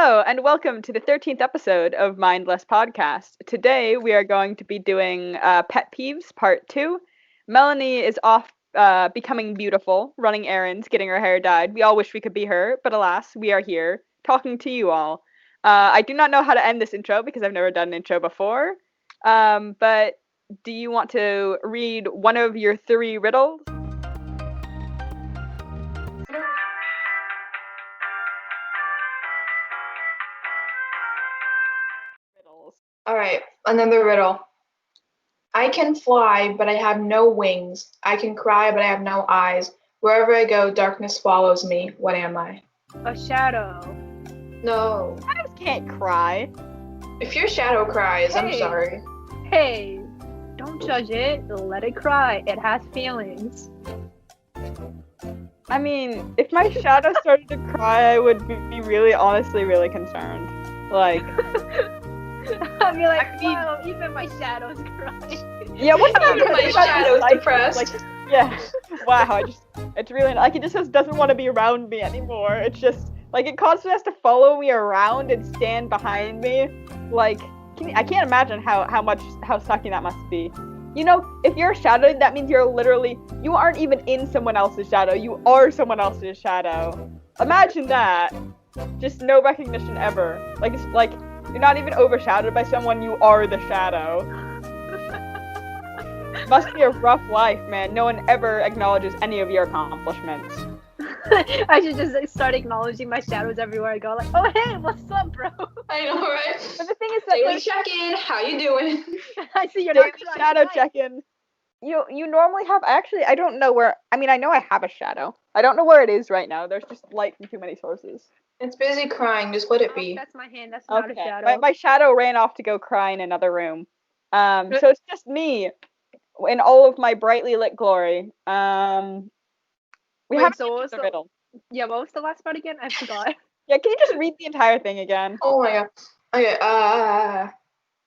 Hello, and welcome to the 13th episode of Mindless Podcast. Today, we are going to be doing Pet Peeves Part 2. Melanie is off becoming beautiful, running errands, getting her hair dyed. We all wish we could be her, but alas, we are here, talking to you all. I do not know how to end this intro because I've never done an intro before, but do you want to read one of your 3 riddles? All right, another riddle. I can fly, but I have no wings. I can cry, but I have no eyes. Wherever I go, darkness follows me. What am I? A shadow. No. Shadows can't cry. If your shadow cries, I'm Hey. sorry. Hey, don't judge it. Let it cry. It has feelings. I mean, if my shadow started to cry, I would be really, honestly, really concerned. Like, I'd be like, I mean- wow, even my shadow's crying. yeah, what's Even my shadow's depressed. Like, yeah, wow, it's really, like, it just doesn't want to be around me anymore. It's just, like, it constantly has to follow me around and stand behind me. Like, I can't imagine how sucky that must be. You know, if you're a shadow, that means you aren't even in someone else's shadow. You are someone else's shadow. Imagine that. Just no recognition ever. Like, it's like, you're not even overshadowed by someone, you are the shadow. Must be a rough life, man. No one ever acknowledges any of your accomplishments. I should just start acknowledging my shadows everywhere I go. Like, oh hey, what's up, bro? I know, right? But the thing is that Daily check-in. How you doing? I see you're daily not crying. shadow Nice. check-in. You normally have, actually, I don't know where, I mean, I know I have a shadow. I don't know where it is right now. There's just light from too many sources. It's busy crying. Just let it be. That's my hand. That's not a Okay, shadow. my shadow ran off to go cry in another room. So it's just me in all of my brightly lit glory. We Wait, haven't so what answered was the the- riddle. Yeah, what was the last part again? I forgot. Yeah, can you just read the entire thing again? Oh my god. Okay.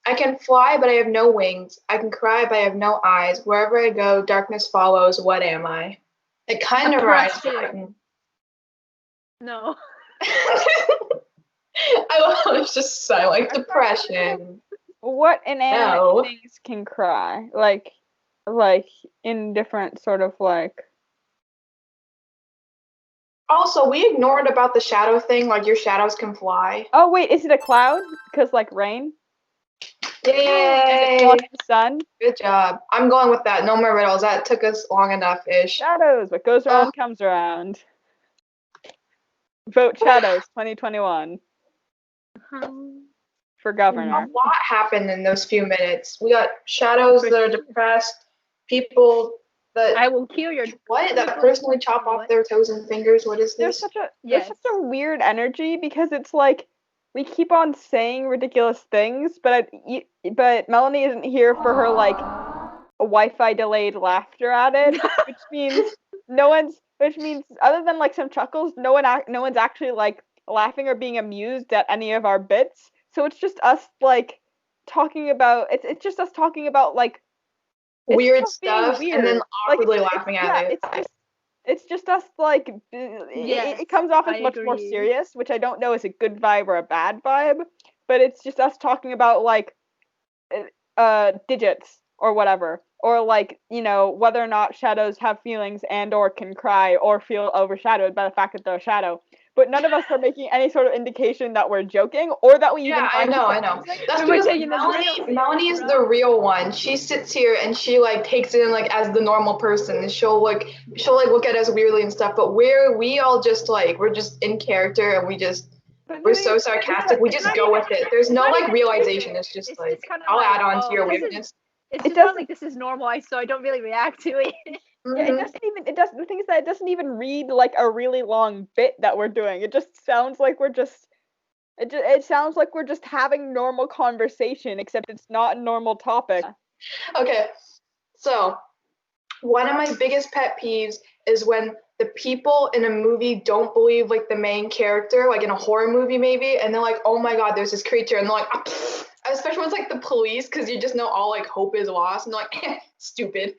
I can fly, but I have no wings. I can cry, but I have no eyes. Wherever I go, darkness follows. What am I? It kind of rhymes. Depression. No. I was just so like depression. What inanimate No. things can cry? Like in different sort of like. Also, we ignored about the shadow thing. Like your shadows can fly. Oh wait, is it a cloud? Because like rain? Is it Yay! blocking the sun? Good job. I'm going with that. No more riddles. That took us long enough ish. Shadows. What goes around comes around. Vote Shadows 2021 for A governor. lot happened in those few minutes. We got shadows that are depressed, people that I will kill your. what that personally chop off their toes and fingers. What is There's this? there's such a weird energy because it's like we keep on saying ridiculous things, but Melanie isn't here for her like Wi-Fi delayed laughter at it, which means which means other than like some chuckles, no one's actually like laughing or being amused at any of our bits. So it's just us like talking about it's just us talking about like it's Weird just being stuff, and then weird. awkwardly It's- laughing yeah, at it. it's just us like Yes, it comes off as I much more agree. serious, which I don't know is a good vibe or a bad vibe, but it's just us talking about like digits or whatever, or like, you know, whether or not shadows have feelings and or can cry or feel overshadowed by the fact that they're a shadow. But none of us are making any sort of indication that we're joking or that we even. Yeah, I know. That's We were because taking this real Melanie is serious, the real one. She sits here and she like takes it in like as the normal person, and she'll like look at us weirdly and stuff. But we all just like we're just in character and we're so sarcastic. We just go with it. There's no like realization. It's just like I'll add on to your weirdness. It's just not like this is normal, so I don't really react to it. Yeah, it doesn't even. The thing is that it doesn't even read like a really long bit that we're doing. It just sounds like we're just. It sounds like we're just having normal conversation, except it's not a normal topic. Okay, so one of my biggest pet peeves is when the people in a movie don't believe like the main character, like in a horror movie maybe, and they're like, oh my god, there's this creature, and they're like, ah, especially when it's like the police, because you just know all like hope is lost, and they're like, stupid.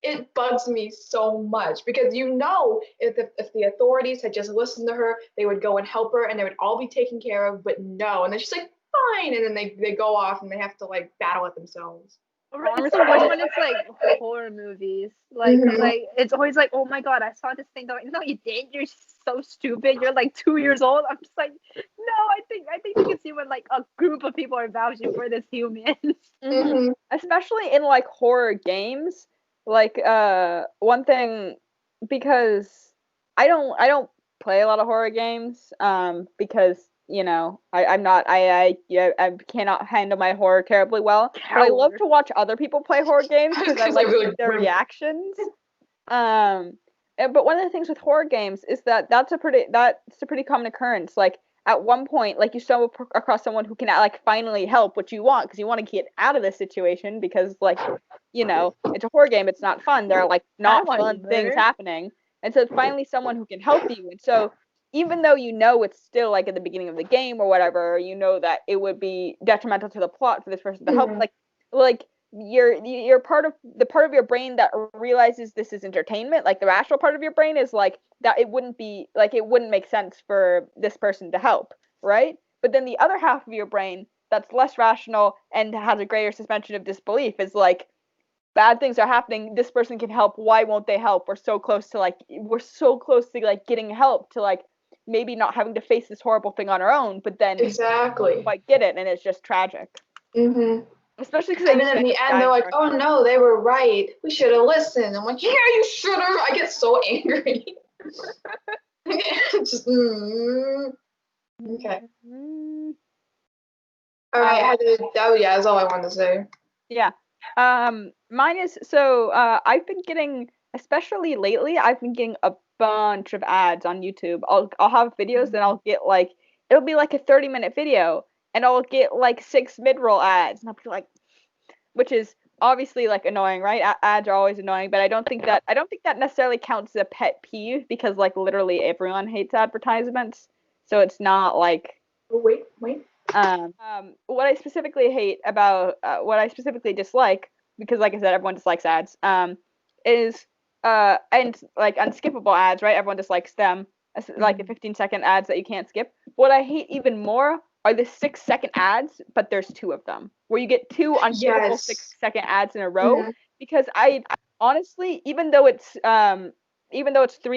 it bugs me so much because if the authorities had just listened to her, they would go and help her and they would all be taken care of, but no. And then she's like, fine. And then they go off and they have to like battle it themselves. It's the worst when it's like horror movies, like because like it's always like, oh my god, I saw this thing. No, you didn't. You're so stupid. You're like 2 years old. I'm just like, no. I think you can see when like a group of people are vouching for this human. Especially in like horror games. Like one thing, because I don't play a lot of horror games because I cannot handle my horror terribly well. But I love to watch other people play horror games because I like their reactions. But one of the things with horror games is that's a pretty common occurrence. Like at one point, like you stumble across someone who can like finally help what you want because you want to get out of this situation because like it's a horror game. It's not fun. There are like not fun things happening, and so it's finally someone who can help you. And so even though it's still like at the beginning of the game or whatever, that it would be detrimental to the plot for this person to help. Like you're part of your brain that realizes this is entertainment. Like the rational part of your brain is like that it wouldn't make sense for this person to help, right? But then the other half of your brain that's less rational and has a greater suspension of disbelief is like, bad things are happening, this person can help, why won't they help? We're so close to like getting help, to like maybe not having to face this horrible thing on our own, but then exactly quite get it, and it's just tragic. Especially because then in the end they're like, oh no, they were right, we should have listened. I'm like, yeah, you should have. I get so angry. Just okay. All right, that's all I wanted to say. Yeah. Mine is I've been getting, especially lately, I've been getting a bunch of ads on YouTube. I'll have videos and I'll get like, it'll be like a 30-minute video and I'll get like 6 mid-roll ads and I'll be like, which is obviously like annoying, right? Ads are always annoying, but I don't think that necessarily counts as a pet peeve because like literally everyone hates advertisements. So it's not like, wait. What I specifically hate about what I specifically dislike, because like I said, everyone dislikes ads, is and like unskippable ads, right? Everyone dislikes them, like the 15-second ads that you can't skip. What I hate even more are the 6-second ads, but there's 2 of them, where you get 2 unskippable 6-second ads in a row. Because I honestly, even though it's 3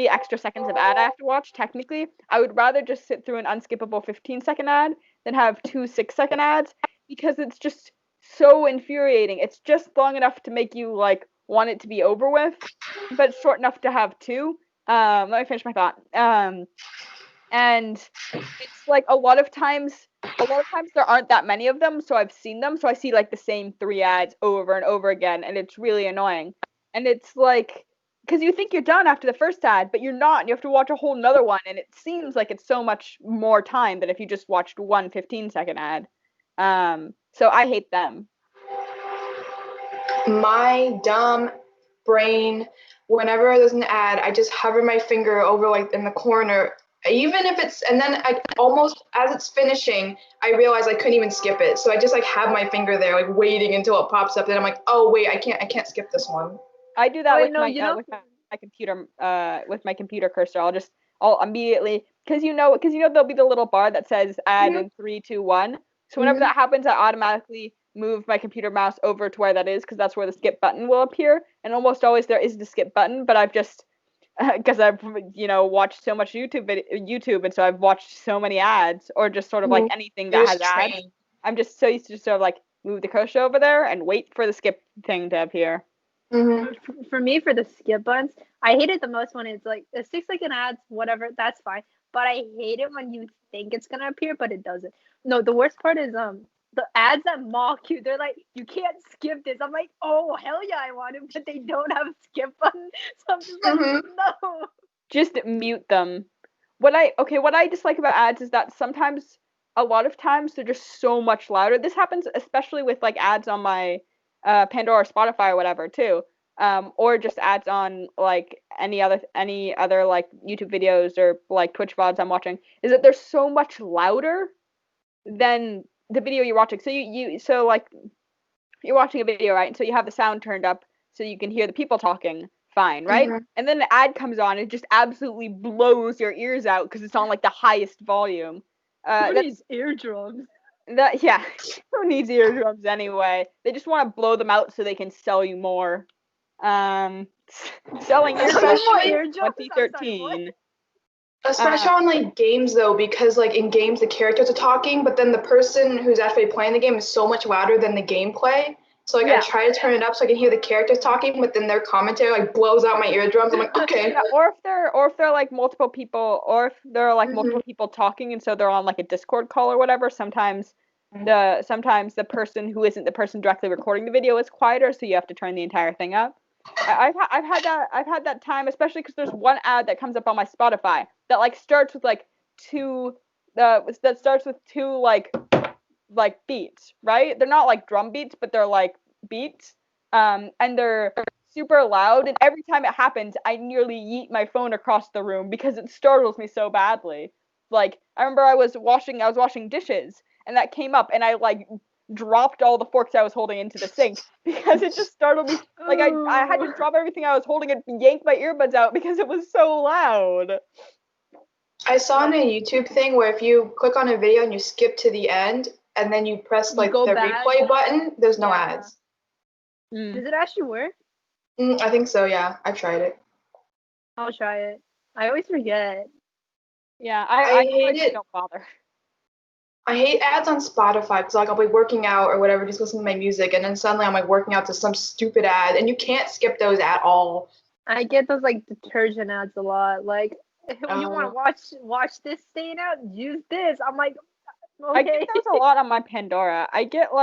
extra seconds of ad I have to watch, technically, I would rather just sit through an unskippable 15-second ad than have 2 6-second ads, because it's just so infuriating. It's just long enough to make you like want it to be over with, but short enough to have 2. Let me finish my thought. And it's like a lot of times there aren't that many of them, so I've seen them, so I see like the same 3 ads over and over again, and it's really annoying. And it's like, because you think you're done after the first ad, but you're not. You have to watch a whole nother one, and it seems like it's so much more time than if you just watched one 15-second ad. So I hate them. My dumb brain, whenever there's an ad, I just hover my finger over like in the corner, even if it's, and then I almost, as it's finishing, I realize I couldn't even skip it. So I just like have my finger there, like waiting until it pops up. Then I'm like, oh wait, I can't skip this one. I do that with my computer, with my computer cursor. I'll immediately, because there'll be the little bar that says ad in 3, 2, 1. So whenever that happens, I automatically move my computer mouse over to where that is, because that's where the skip button will appear. And almost always there is the skip button, but I've just, because I've watched so much YouTube, and so I've watched so many ads, or just sort of like anything that has ads. I'm just so used to just sort of like move the cursor over there and wait for the skip thing to appear. For me, for the skip buttons, I hate it the most when it's like the 6-second ads, whatever, that's fine. But I hate it when you think it's gonna appear, but it doesn't. No, the worst part is the ads that mock you. They're like, you can't skip this. I'm like, oh hell yeah, I want it, but they don't have a skip button. So I'm just like, no. Just mute them. What I dislike about ads is that a lot of times they're just so much louder. This happens especially with like ads on my Pandora or Spotify or whatever too, or just ads on like any other like YouTube videos or like Twitch VODs I'm watching, is that they're so much louder than the video you're watching. So so like you're watching a video, right? And so you have the sound turned up so you can hear the people talking fine, right? Mhm. And then the ad comes on, it just absolutely blows your ears out because it's on like the highest volume. Who That's needs eardrums? yeah. Who needs eardrums anyway? They just want to blow them out so they can sell you more. Selling Selling earbuds more Especially- eardrums? I'm sorry, 2013. Especially on like games though, because like in games the characters are talking, but then the person who's actually playing the game is so much louder than the gameplay. So like I Yeah. try to turn it up so I can hear the characters talking, but then their commentary like blows out my eardrums. I'm like, okay. Yeah, or if they're like multiple people, or if there are like Mhm. multiple people talking, and so they're on like a Discord call or whatever. Sometimes the person who isn't the person directly recording the video is quieter, so you have to turn the entire thing up. I've had that time, especially because there's one ad that comes up on my Spotify that like starts with like two that starts with two like beats, right? They're not like drum beats, but they're like beats. And they're super loud, and every time it happens, I nearly yeet my phone across the room because it startles me so badly. Like I remember I was washing dishes, and that came up, and I like dropped all the forks I was holding into the sink because it just startled me. Like I had to drop everything I was holding and yank my earbuds out because it was so loud. I saw on a YouTube thing where if you click on a video and you skip to the end and then you press You like go the back. replay button, there's no Yeah. ads. Does it actually work? I think so, yeah. I tried it. I'll try it. I always forget. Yeah, I I hate it. don't bother. I hate ads on Spotify because like I'll be working out or whatever, just listening to my music, and then suddenly I'm like working out to some stupid ad, and you can't skip those at all. I get those like detergent ads a lot. Like, when you want to watch this stain out, use this. I'm like, okay. I get those a lot on my Pandora. I get a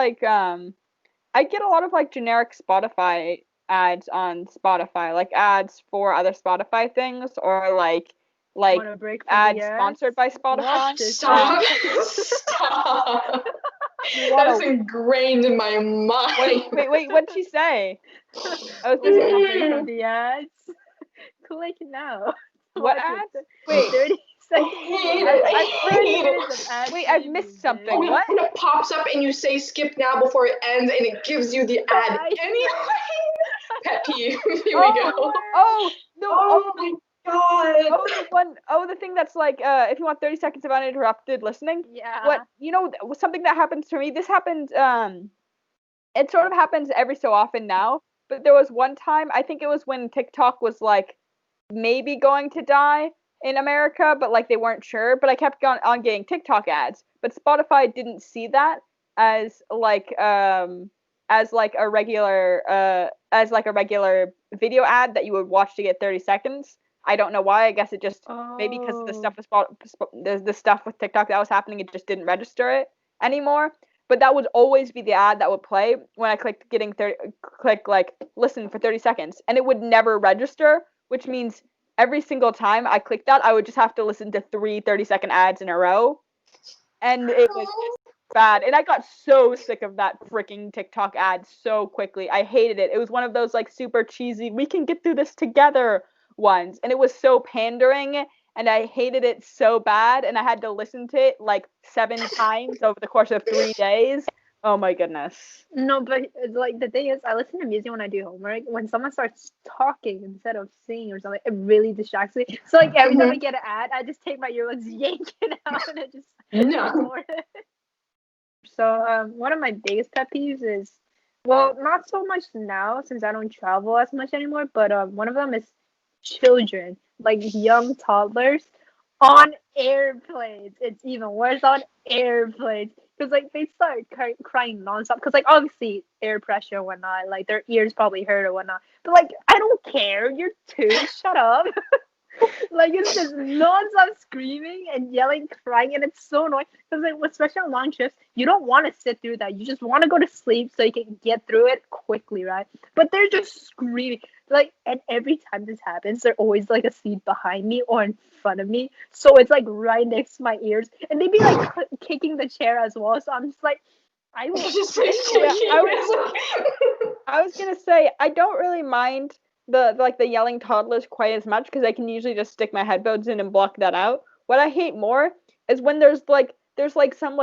lot of like generic Spotify ads on Spotify, like ads for other Spotify things, or like Wanna break from ads the sponsored by Spotify. Watch this. Stop! Stop! You wanna- That's ingrained in my mind. Wait, what'd she say? I was Wanna listening. break from the ads? Click now. What Watch ads? it. Wait. 30 seconds. I hate it. Wait, I've missed something. When What? it pops up and you say skip now before it ends and it gives you the ad anyway. Pet peeve. Here we go. Oh no! Oh my god. The thing that's like, if you want 30 seconds of uninterrupted listening. Yeah. What something that happens to me. This happened. It sort of happens every so often now. But there was one time, I think it was when TikTok was like maybe going to die in America, but like they weren't sure. But I kept on getting TikTok ads. But Spotify didn't see that as a regular video ad that you would watch to get 30 seconds. I don't know why. I guess it just maybe because the stuff with the stuff with TikTok that was happening, it just didn't register it anymore. But that would always be the ad that would play when I clicked listen for 30 seconds, and it would never register, which means every single time I clicked that, I would just have to listen to 30-second ads in a row, and it was bad. And I got so sick of that freaking TikTok ad so quickly. I hated it. It was one of those like super cheesy, we can get through this together ones, and it was so pandering, and I hated it so bad, and I had to listen to it like 7 times over the course of 3 days. Oh my goodness. No, but like the thing is, I listen to music when I do homework. When someone starts talking instead of singing or something, it really distracts me. So like every time I get an ad, I just take my earbuds, yank it out, and I just ignore it. So one of my biggest pet peeves is, well, not so much now since I don't travel as much anymore, but one of them is children, like young toddlers, on airplanes. It's even worse on airplanes because like they start crying nonstop because like obviously air pressure and whatnot, like their ears probably hurt or whatnot. But like I don't care. You're 2. Shut up. Like it's just nonstop screaming and yelling, crying, and it's so annoying because like especially on long trips, you don't want to sit through that. You just want to go to sleep so you can get through it quickly, right? But they're just screaming. Like, and every time this happens, there's always like a seat behind me or in front of me, so it's like right next to my ears, and they'd be like kicking the chair as well. So I'm just like, I will Just I was gonna say I don't really mind the yelling toddlers quite as much because I can usually just stick my headphones in and block that out. What I hate more is when there's some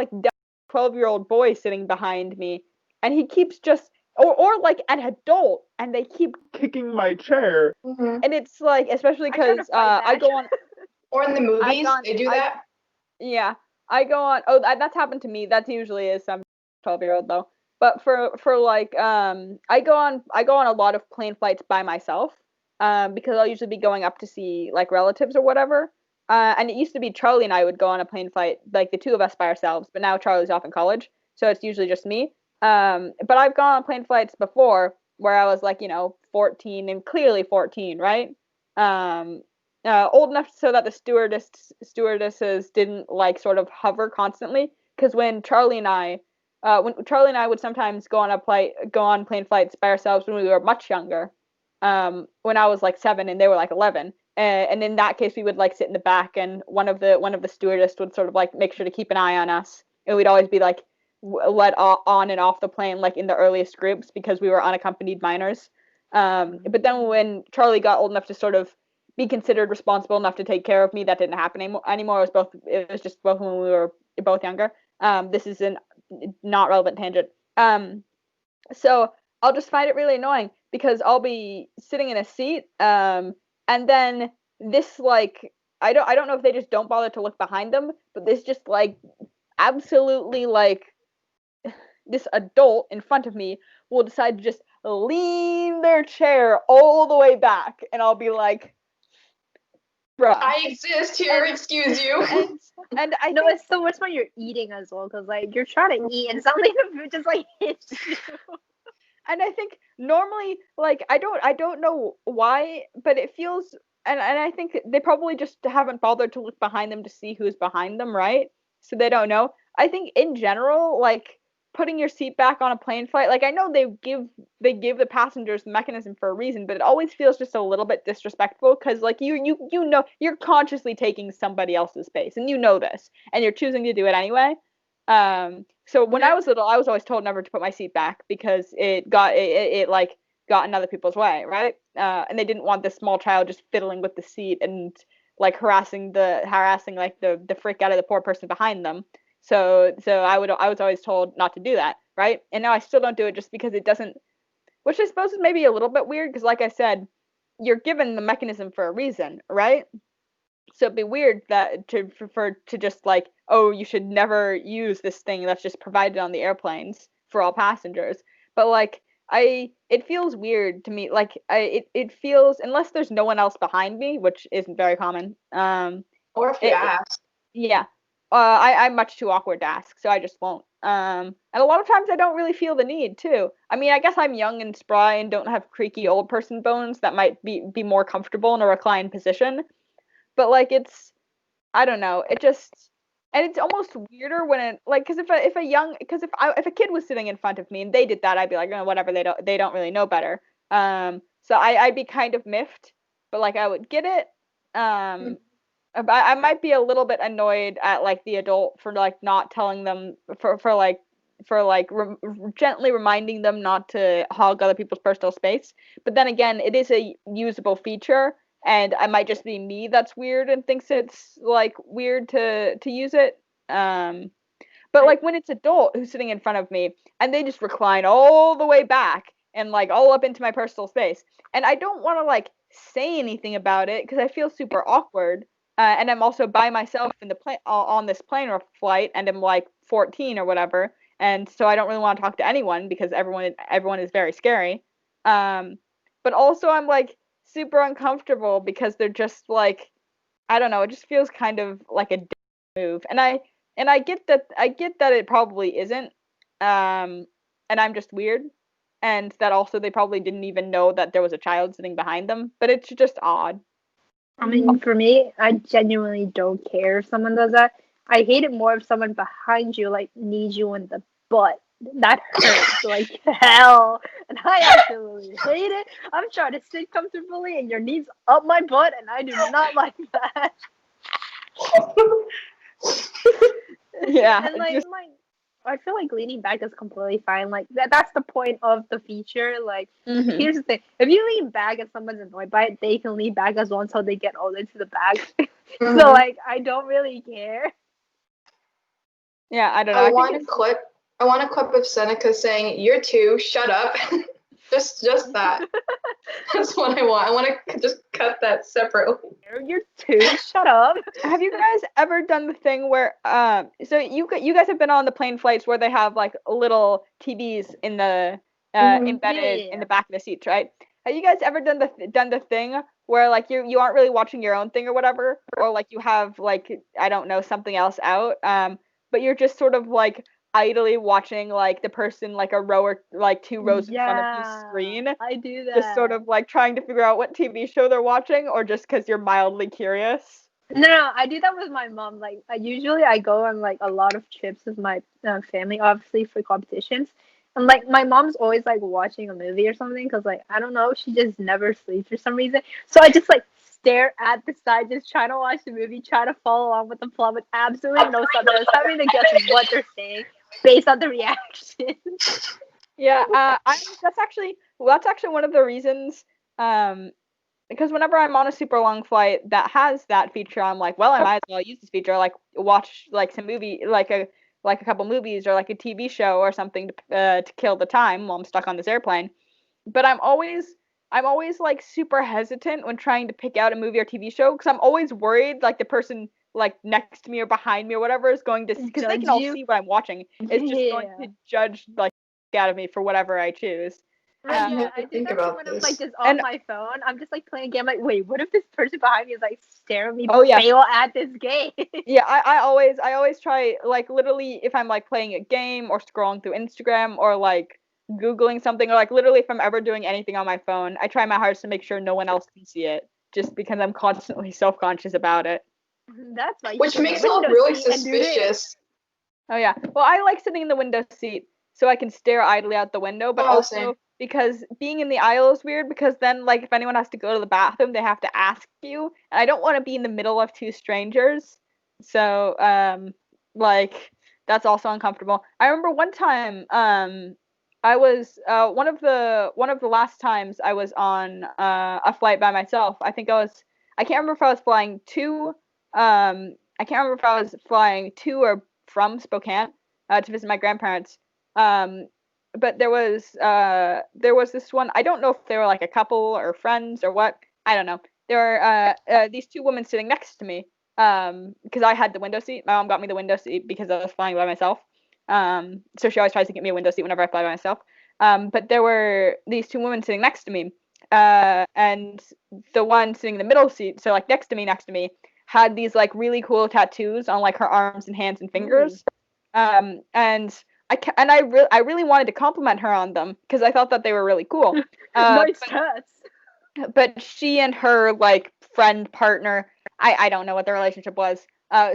12-year-old boy sitting behind me, and he keeps just or like an adult, and they keep kicking my chair, and it's like, especially I try to because fight I that. go on. Or in the movies, gone- they do I- that. Yeah, I go on. Oh, that's happened to me. That usually is some 12-year-old though. But for like I go on a lot of plane flights by myself, because I'll usually be going up to see like relatives or whatever. And it used to be Charlie and I would go on a plane flight, like the two of us by ourselves. But now Charlie's off in college, so it's usually just me. But I've gone on plane flights before where I was like, 14 and clearly 14, right? Um, old enough so that the stewardesses didn't like sort of hover constantly. Because when Charlie and I would sometimes go on plane flights by ourselves when we were much younger. When I was like 7 and they were like 11, and in that case we would like sit in the back, and one of the stewardess would sort of like make sure to keep an eye on us, and we'd always be like let on and off the plane like in the earliest groups because we were unaccompanied minors. But then when Charlie got old enough to sort of be considered responsible enough to take care of me, that didn't happen anymore. It was just both when we were both younger. This is an not relevant tangent. So I'll just find it really annoying because I'll be sitting in a seat, and then this like I don't know if they just don't bother to look behind them, but this just like absolutely like this adult in front of me will decide to just lean their chair all the way back, and I'll be like, bruh. I exist here, And excuse you. and I No, think it's the worst when you're eating as well, because like you're trying to eat and suddenly the food just like hits you. and I think normally like I don't know why, but it feels, and I think they probably just haven't bothered to look behind them to see who's behind them, right? So they don't know. I think in general, like putting your seat back on a plane flight, like I know they give the passengers the mechanism for a reason, but it always feels just a little bit disrespectful because like you know you're consciously taking somebody else's space, and you know this, and you're choosing to do it anyway. So when I was little, I was always told never to put my seat back because it like got in other people's way, right? And they didn't want this small child just fiddling with the seat and like harassing like the frick out of the poor person behind them. So I was always told not to do that, right? And now I still don't do it just because it doesn't, which I suppose is maybe a little bit weird because like I said, you're given the mechanism for a reason, right? So it'd be weird that to just like, oh, you should never use this thing that's just provided on the airplanes for all passengers. But like it feels weird to me. Like it feels, unless there's no one else behind me, which isn't very common. Or if you It ask. Yeah. I'm much too awkward to ask, so I just won't. And a lot of times I don't really feel the need to. I mean, I guess I'm young and spry and don't have creaky old person bones that might be more comfortable in a reclined position. But like I don't know, it just, and it's almost weirder when it like, because if a kid was sitting in front of me and they did that, I'd be like, oh, whatever, they don't really know better. So I'd be kind of miffed, but like I would get it. I might be a little bit annoyed at like the adult for like not telling them gently reminding them not to hog other people's personal space. But then again, it is a usable feature, and I might just be me that's weird and thinks it's like weird to use it. But like when it's adult who's sitting in front of me and they just recline all the way back and like all up into my personal space, and I don't want to like say anything about it because I feel super awkward. And I'm also by myself in the plane on this plane or flight, and I'm like 14 or whatever, and so I don't really want to talk to anyone because everyone is very scary. Um, but also I'm like super uncomfortable because they're just like, I don't know, it just feels kind of like a dick move. And I get that it probably isn't. And I'm just weird. And that also they probably didn't even know that there was a child sitting behind them, but it's just odd. I mean, for me, I genuinely don't care if someone does that. I hate it more if someone behind you like needs you in the butt. That hurts like hell, and I absolutely hate it. I'm trying to sit comfortably, and your knees up my butt, and I do not like that. Yeah, And it's just like I feel like leaning back is completely fine. Like that's the point of the feature. Like mhm. here's the thing. If you lean back and someone's annoyed by it, they can lean back as well until they get all into the bag. So Mhm. like I don't really care. Yeah, I don't know. I I think want a it's clip I want a clip of Seneca saying, "You're two, shut up." just that. That's what I want. I want to just cut that separately. You're two, shut up. Have you guys ever done the thing where so you guys have been on the plane flights where they have like little TVs in the embedded in the back of the seats, right? Have you guys ever done the thing where like you aren't really watching your own thing or whatever, or like you have like, I don't know, something else out, but you're just sort of like idly watching like the person like a row or like two rows in front of you screen, I do that. just sort of like trying to figure out what TV show they're watching, or just because you're mildly curious? No, I do that with my mom. Like, usually I go on like a lot of trips with my family, obviously for competitions. And like my mom's always like watching a movie or something because like I don't know, she just never sleeps for some reason. So I just like stare at the side, just trying to watch the movie, try to follow along with the plot with absolutely no subtitles, having to guess what they're saying based on the reaction. Yeah, that's actually one of the reasons. Because whenever I'm on a super long flight that has that feature, I'm like, well, I might as well use this feature, like watch like some movie, like a couple movies or like a TV show or something to kill the time while I'm stuck on this airplane. But I'm always like super hesitant when trying to pick out a movie or TV show because I'm always worried like the person like next to me or behind me or whatever is going to, because they can all see what I'm watching, is just going to judge like out of me for whatever I choose. Yeah, I do that too when I'm like just on my phone. I'm just like playing a game. Like, wait, what if this person behind me is like staring me fail at this game? Yeah, I always try, like literally if I'm like playing a game or scrolling through Instagram or like Googling something, or like literally if I'm ever doing anything on my phone, I try my hardest to make sure no one else can see it, just because I'm constantly self-conscious about it. That's why. Which makes it look really suspicious. Oh yeah. Well, I like sitting in the window seat so I can stare idly out the window, but also same. Because being in the aisle is weird, because then like if anyone has to go to the bathroom, they have to ask you, and I don't want to be in the middle of two strangers. So like that's also uncomfortable. I remember one time I was one of the last times I was on a flight by myself. I can't remember if I was flying I can't remember if I was flying to or from Spokane to visit my grandparents. But there was this one. I don't know if they were like a couple or friends or what. I don't know. There were these two women sitting next to me because I had the window seat. My mom got me the window seat because I was flying by myself. So she always tries to get me a window seat whenever I fly by myself. But there were these two women sitting next to me, and the one sitting in the middle seat, so like next to me, had these like really cool tattoos on like her arms and hands and fingers. And I really wanted to compliment her on them because I thought that they were really cool. Nice tats. But she and her like friend partner, I don't know what their relationship was.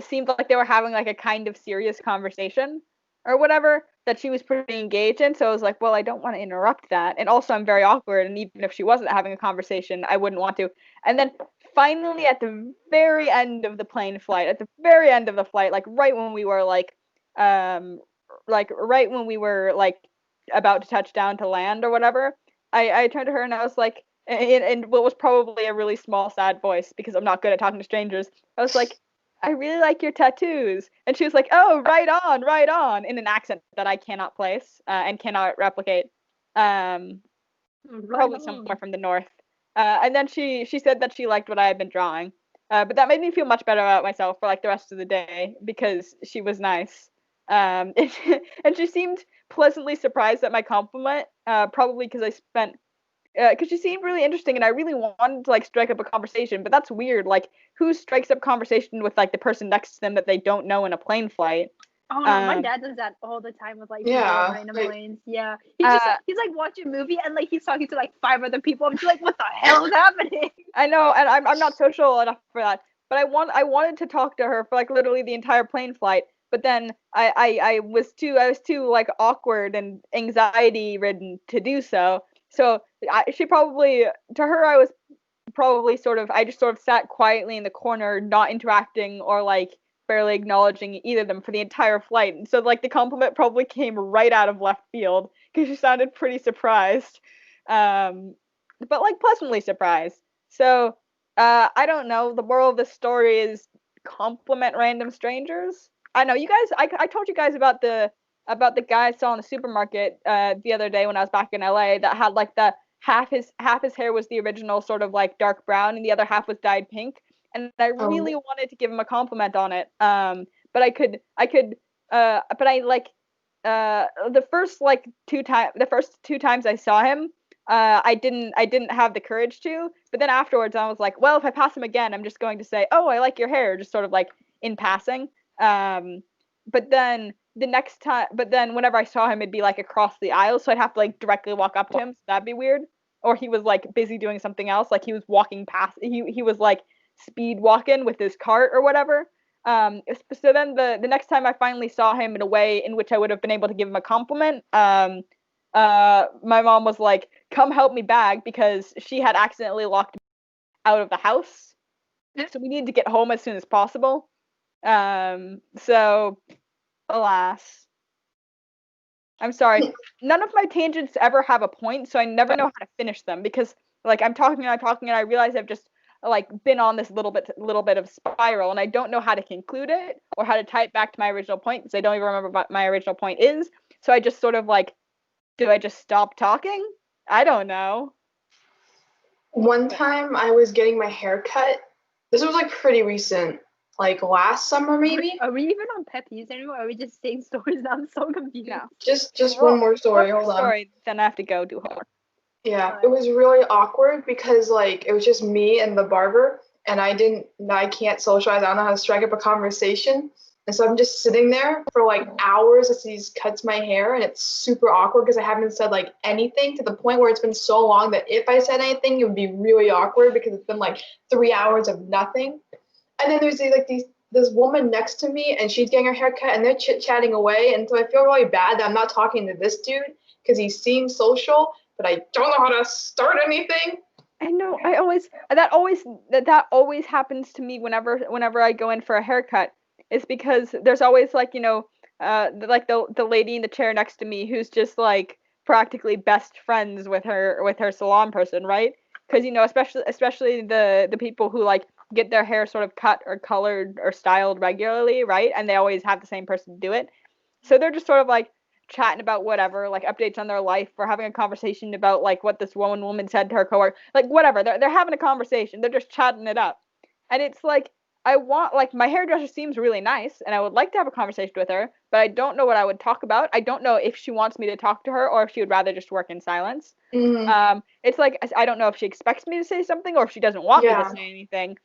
Seemed like they were having like a kind of serious conversation or whatever that she was pretty engaged in. So I was like, well, I don't want to interrupt that, and also I'm very awkward. And even if she wasn't having a conversation, I wouldn't want to. And then finally, at the very end of the plane flight, like right when we were right when we were like about to touch down to land or whatever, I turned to her and I was like, in what was probably a really small, sad voice, because I'm not good at talking to strangers, I was like, I really like your tattoos. And she was like, oh, right on, in an accent that I cannot place and cannot replicate. Probably somewhere from the north. And then she said that she liked what I had been drawing. But that made me feel much better about myself for like the rest of the day because she was nice. And she seemed pleasantly surprised at my compliment, probably because because she seemed really interesting and I really wanted to like strike up a conversation, but that's weird. Like, who strikes up conversation with like the person next to them that they don't know in a plane flight? Oh no, my dad does that all the time with like people on random planes. Yeah, he's like watching a movie and like he's talking to like 5 other people. I'm just like, what the hell is happening? I know, and I'm not social enough for that. But I wanted to talk to her for like literally the entire plane flight. But then I was too like awkward and anxiety ridden to do so. So she probably, to her, I was probably I just sort of sat quietly in the corner, not interacting or like barely acknowledging either of them for the entire flight. And so like the compliment probably came right out of left field because she sounded pretty surprised, but like pleasantly surprised. So I don't know. The moral of the story is compliment random strangers. I know you guys. I told you guys about the about the guy I saw in the supermarket the other day when I was back in LA that had like the half his hair was the original sort of like dark brown and the other half was dyed pink. And I really wanted to give him a compliment on it. But but I like the first two times I saw him, I didn't have the courage to. But then afterwards, I was like, well, if I pass him again, I'm just going to say, oh, I like your hair, just sort of like in passing. But then whenever I saw him, it'd be like across the aisle, so I'd have to like directly walk up to him. So that'd be weird. Or he was like busy doing something else, like he was walking past. He was like speed walking with his cart or whatever. So then the next time I finally saw him in a way in which I would have been able to give him a compliment, my mom was like, "Come help me bag," because she had accidentally locked me out of the house. So we needed to get home as soon as possible. So alas. I'm sorry. None of my tangents ever have a point, so I never know how to finish them because like I'm talking and I realize I've just like been on this little bit of spiral and I don't know how to conclude it or how to tie it back to my original point because I don't even remember what my original point is. So I just sort of like, do I just stop talking? I don't know. One time I was getting my hair cut. This was like pretty recent, like last summer maybe. Are we even on Peeves anymore? Or are we just saying stories? I'm so confused. No. Just one more story. Hold on. Story, then I have to go do homework. Yeah, it was really awkward because like it was just me and the barber, and I can't socialize. I don't know how to strike up a conversation, and so I'm just sitting there for like hours as he cuts my hair, and it's super awkward because I haven't said like anything to the point where it's been so long that if I said anything, it would be really awkward because it's been like 3 hours of nothing. And then there's this woman next to me, and she's getting her hair cut, and they're chit-chatting away, and so I feel really bad that I'm not talking to this dude because he seems social, but I don't know how to start anything. I know. That always happens to me whenever I go in for a haircut. It's because there's always like like the lady in the chair next to me who's just like practically best friends with her salon person, right? Because especially the people who like get their hair sort of cut or colored or styled regularly, right? And they always have the same person do it. So they're just sort of like chatting about whatever, like updates on their life, or having a conversation about like what this woman said to her coworker, like whatever. They're having a conversation. They're just chatting it up, and it's like I want like my hairdresser seems really nice, and I would like to have a conversation with her, but I don't know what I would talk about. I don't know if she wants me to talk to her or if she would rather just work in silence. It's like I don't know if she expects me to say something or if she doesn't want me to say anything.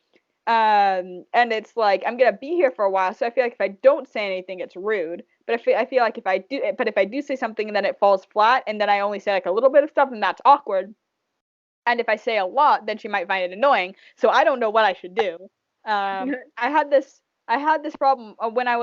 And it's like I'm gonna be here for a while, so I feel like if I don't say anything, it's rude. But I feel like if I do say something and then it falls flat, and then I only say like a little bit of stuff, and that's awkward. And if I say a lot, then she might find it annoying. So I don't know what I should do. I had this problem when I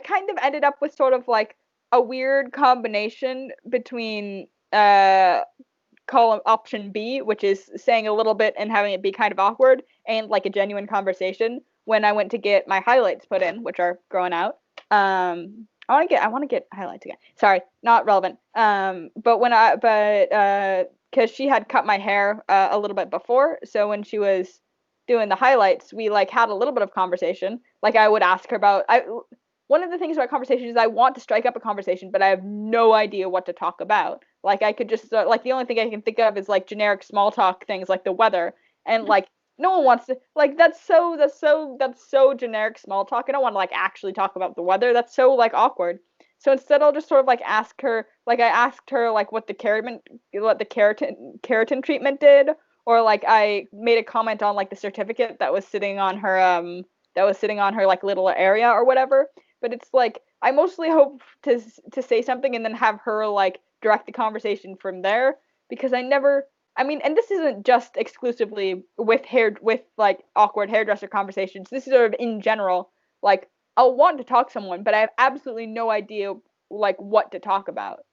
kind of ended up with sort of like a weird combination between column option B, which is saying a little bit and having it be kind of awkward, and like a genuine conversation when I went to get my highlights put in, which are growing out. I want to get highlights again. Sorry, not relevant. Because she had cut my hair a little bit before, so when she was doing the highlights, we like had a little bit of conversation. Like I would ask her about one of the things about conversation is I want to strike up a conversation, but I have no idea what to talk about. Like I could just like the only thing I can think of is like generic small talk things like the weather, and like no one wants to like that's so generic small talk. I don't want to like actually talk about the weather. That's so like awkward. So instead, I'll just sort of like ask her. Like I asked her like what the keratin treatment did, or like I made a comment on like the certificate that was sitting on her like little area or whatever. But it's like I mostly hope to say something and then have her like direct the conversation from there because I mean, and this isn't just exclusively with like awkward hairdresser conversations. This is sort of in general. Like I'll want to talk to someone, but I have absolutely no idea like what to talk about.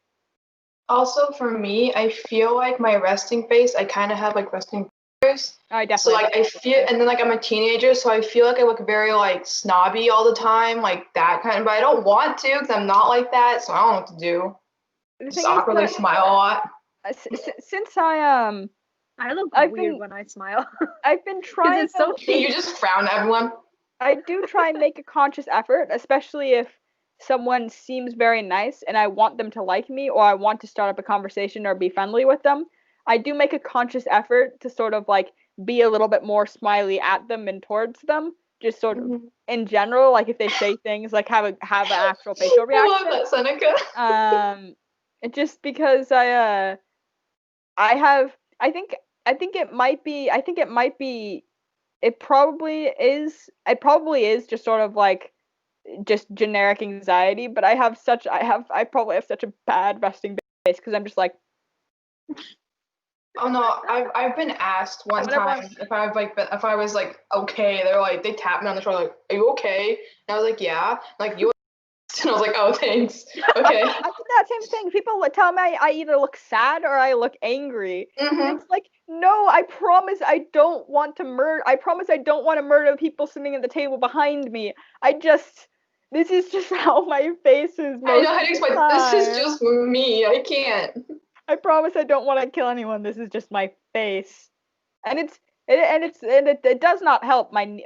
Also, for me, I feel like my resting face, I kind of have like resting face. I definitely. So like I feel, and then like I'm a teenager, so I feel like I look very like snobby all the time, like that kind of. But I don't want to because I'm not like that, so I don't know what to do. Just awkwardly smile a lot. Since I look weird when I smile. I've been trying. It's so You just frown at everyone. I do try and make a conscious effort, especially if someone seems very nice and I want them to like me or I want to start up a conversation or be friendly with them, I do make a conscious effort to sort of like be a little bit more smiley at them and towards them, just sort of in general, like if they say things, like have an actual facial I love reaction. that, Seneca. Just because I have I think it might be it probably is just sort of like just generic anxiety, but I probably have such a bad resting face because I'm just like, Oh no, I've been asked one time if I was like okay. They're like they tapped me on the shoulder like, "Are you okay?" And I was like, "Yeah." Like you, and I was like, "Oh, thanks." Okay. I did that same thing. People would tell me I either look sad or I look angry. And it's like, no, I promise I don't want to murder. I promise I don't want to murder people sitting at the table behind me. This is just how my face is. I know how to explain. This is just me. I can't. I promise I don't want to kill anyone. This is just my face, and it does not help my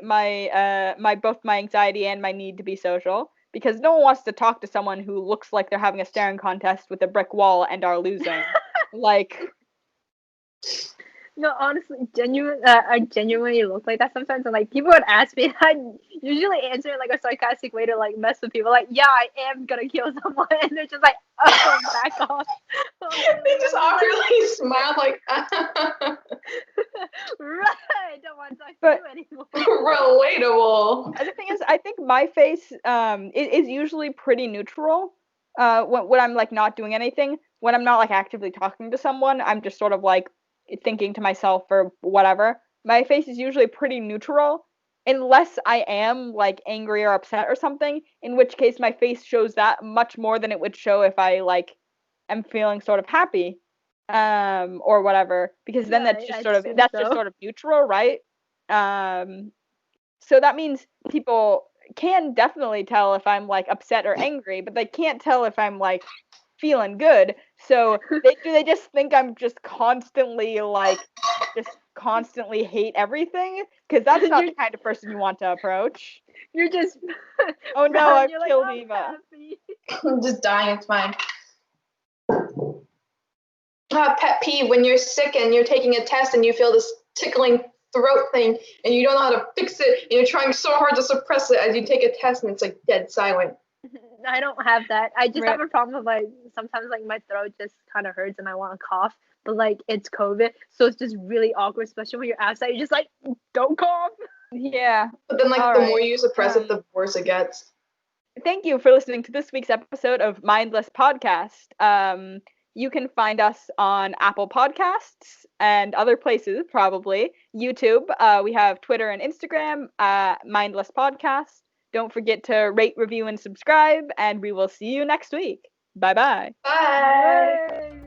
both my anxiety and my need to be social because no one wants to talk to someone who looks like they're having a staring contest with a brick wall and are losing. Like, No, honestly, I genuinely look like that sometimes. And like people would ask me, I usually answer in like a sarcastic way to like mess with people. Like, yeah, I am gonna kill someone, and they're just like, oh, back off. They just awkwardly smile like, right, I don't want to talk to you anymore. relatable. And the thing is, I think my face is usually pretty neutral. When I'm like not doing anything, when I'm not like actively talking to someone, I'm just sort of like thinking to myself or whatever. My face is usually pretty neutral, unless I am like angry or upset or something. In which case, my face shows that much more than it would show if I like am feeling sort of happy, or whatever. Because then Yeah, that's just sort of neutral, right? So that means people can definitely tell if I'm like upset or angry, but they can't tell if I'm like feeling good. So they just think I'm just constantly hate everything? Because that's not the kind of person you want to approach. You're just oh no, I've killed like, Eva. I'm just dying. It's fine. Pet peeve when you're sick and you're taking a test and you feel this tickling throat thing and you don't know how to fix it and you're trying so hard to suppress it as you take a test and it's like dead silent. I don't have that. I just have a problem with like sometimes like my throat just kind of hurts and I want to cough, but like it's COVID, so it's just really awkward, especially when you're outside. You're just like, don't cough. Yeah. But then like the more you suppress it, the worse it gets. Thank you for listening to this week's episode of Mindless Podcast. You can find us on Apple Podcasts and other places, probably. YouTube. We have Twitter and Instagram, Mindless Podcast. Don't forget to rate, review, and subscribe, and we will see you next week. Bye-bye. Bye. Yay.